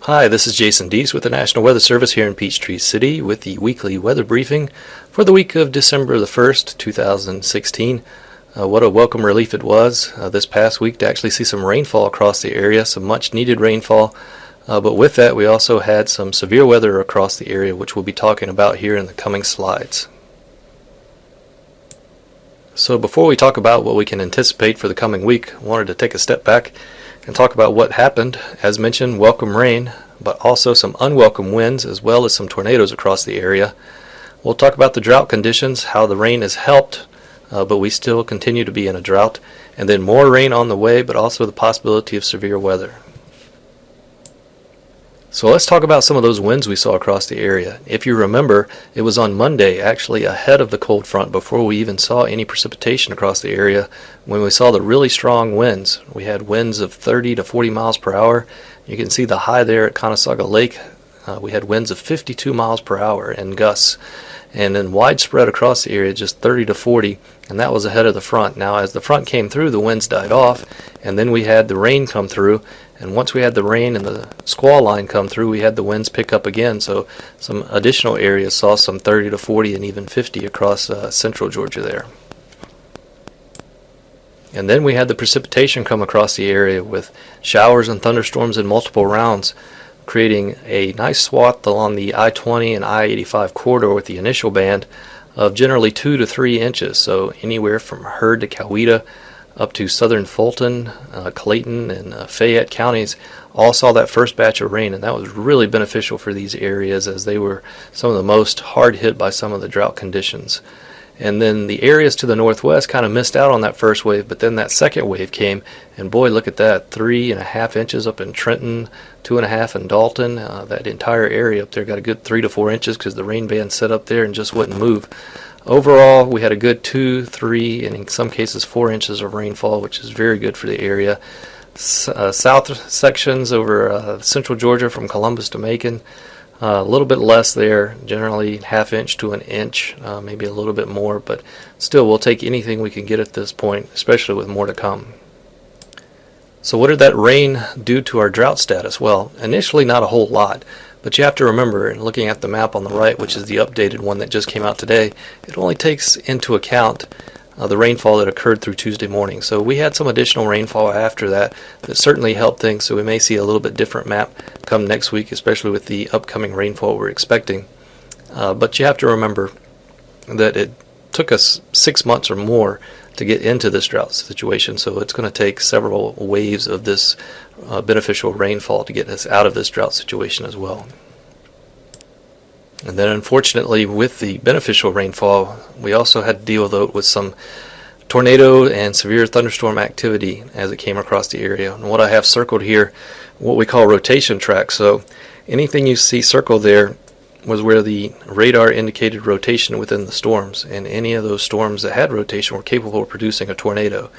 Hi, this is Jason Deese with the National Weather Service here in Peachtree City with the weekly weather briefing for the week of December the 1st, 2016. What a welcome relief it was this past week to actually see some rainfall across the area, some much needed rainfall. But with that, we also had some severe weather across the area, which we'll be talking about here in the coming slides. So before we talk about what we can anticipate for the coming week, I wanted to take a step back and talk about what happened. As mentioned, welcome rain, but also some unwelcome winds as well as some tornadoes across the area. We'll talk about the drought conditions, how the rain has helped, but we still continue to be in a drought, and then more rain on the way, but also the possibility of severe weather. So let's talk about some of those winds we saw across the area. If you remember, it was on Monday, actually ahead of the cold front, before we even saw any precipitation across the area, when we saw the really strong winds. We had winds of 30 to 40 miles per hour. You can see the high there at Conestoga Lake. We had winds of 52 miles per hour and gusts. And then widespread across the area, just 30 to 40, and that was ahead of the front. Now, as the front came through, the winds died off, and then we had the rain come through. And once we had the rain and the squall line come through, we had the winds pick up again. So some additional areas saw some 30 to 40 and even 50 across central Georgia there. And then we had the precipitation come across the area with showers and thunderstorms in multiple rounds, creating a nice swath along the I-20 and I-85 corridor with the initial band of generally 2 to 3 inches. So anywhere from Heard to Coweta up to southern Fulton, Clayton, and Fayette counties all saw that first batch of rain, and that was really beneficial for these areas as they were some of the most hard hit by some of the drought conditions. And then the areas to the northwest kind of missed out on that first wave, but then that second wave came, and boy, look at that, 3.5 inches up in Trenton, 2.5 in Dalton. That entire area up there got a good 3 to 4 inches because the rain band set up there and just wouldn't move. Overall, we had a good 2, 3, and in some cases 4 inches of rainfall, which is very good for the area. South sections over central Georgia from Columbus to Macon, a little bit less there, generally 1/2 inch to 1 inch, maybe a little bit more, but still we'll take anything we can get at this point, especially with more to come. So what did that rain do to our drought status? Well, initially not a whole lot. But you have to remember, and looking at the map on the right, which is the updated one that just came out today, it only takes into account the rainfall that occurred through Tuesday morning. So we had some additional rainfall after that certainly helped things, so we may see a little bit different map come next week, especially with the upcoming rainfall we're expecting. But you have to remember that it took us 6 months or more to get into this drought situation, so it's going to take several waves of this beneficial rainfall to get us out of this drought situation as well. And then unfortunately, with the beneficial rainfall, we also had to deal with some tornado and severe thunderstorm activity as it came across the area. And what I have circled here, what we call rotation tracks. So anything you see circled there was where the radar indicated rotation within the storms, and any of those storms that had rotation were capable of producing a tornado.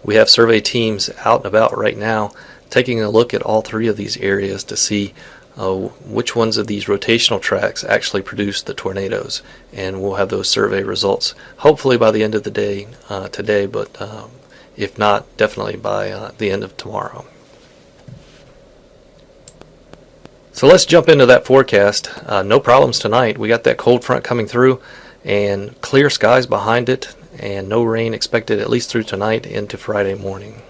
We have survey teams out and about right now taking a look at all 3 of these areas to see which ones of these rotational tracks actually produce the tornadoes, and we'll have those survey results hopefully by the end of the day today, but if not, definitely by the end of tomorrow. So let's jump into that forecast. No problems tonight. We got that cold front coming through and clear skies behind it, and no rain expected at least through tonight into Friday morning.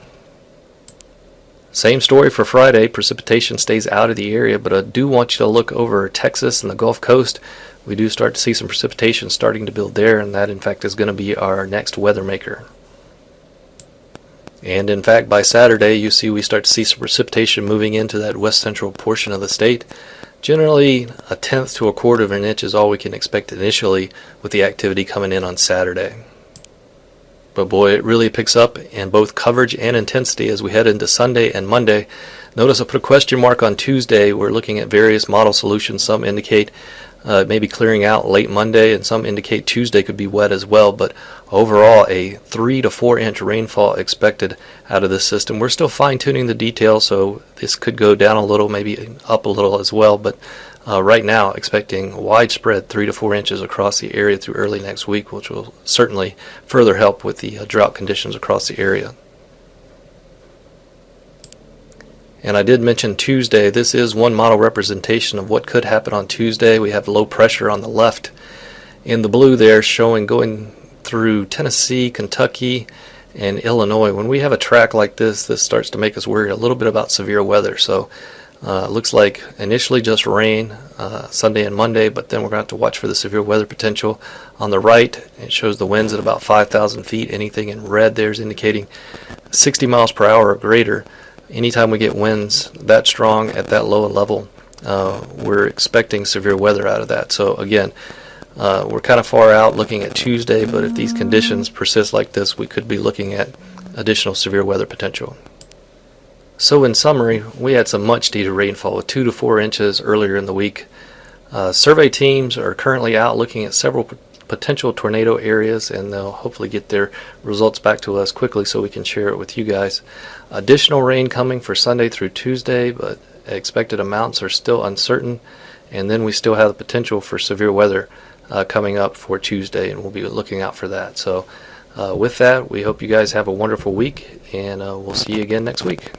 Same story for Friday. Precipitation stays out of the area, but I do want you to look over Texas and the Gulf Coast. We do start to see some precipitation starting to build there, and that in fact is going to be our next weather maker. And in fact, by Saturday, you see we start to see some precipitation moving into that west central portion of the state. Generally, 1/10 to 1/4 of an inch is all we can expect initially with the activity coming in on Saturday. But boy, it really picks up in both coverage and intensity as we head into Sunday and Monday. Notice I put a question mark on Tuesday. We're looking at various model solutions. Some indicate maybe clearing out late Monday, and some indicate Tuesday could be wet as well. But overall, a 3 to 4 inch rainfall expected out of this system. We're still fine-tuning the details, so this could go down a little, maybe up a little as well. But right now, expecting widespread 3 to 4 inches across the area through early next week, which will certainly further help with the drought conditions across the area. And I did mention Tuesday. This is one model representation of what could happen on Tuesday. We have low pressure on the left in the blue there, showing going through Tennessee, Kentucky, and Illinois. When we have a track like this, this starts to make us worry a little bit about severe weather. So looks like initially just rain Sunday and Monday, but then we're going to have to watch for the severe weather potential. On the right, it shows the winds at about 5,000 feet. Anything in red there is indicating 60 miles per hour or greater. Anytime we get winds that strong at that low level, we're expecting severe weather out of that. So again, we're kind of far out looking at Tuesday, but if these conditions persist like this, we could be looking at additional severe weather potential. So in summary, we had some much needed rainfall with 2 to 4 inches earlier in the week. Survey teams are currently out looking at several potential tornado areas, and they'll hopefully get their results back to us quickly so we can share it with you guys. Additional rain coming for Sunday through Tuesday, but expected amounts are still uncertain, and then we still have the potential for severe weather coming up for Tuesday, and we'll be looking out for that. So with that, we hope you guys have a wonderful week, and we'll see you again next week.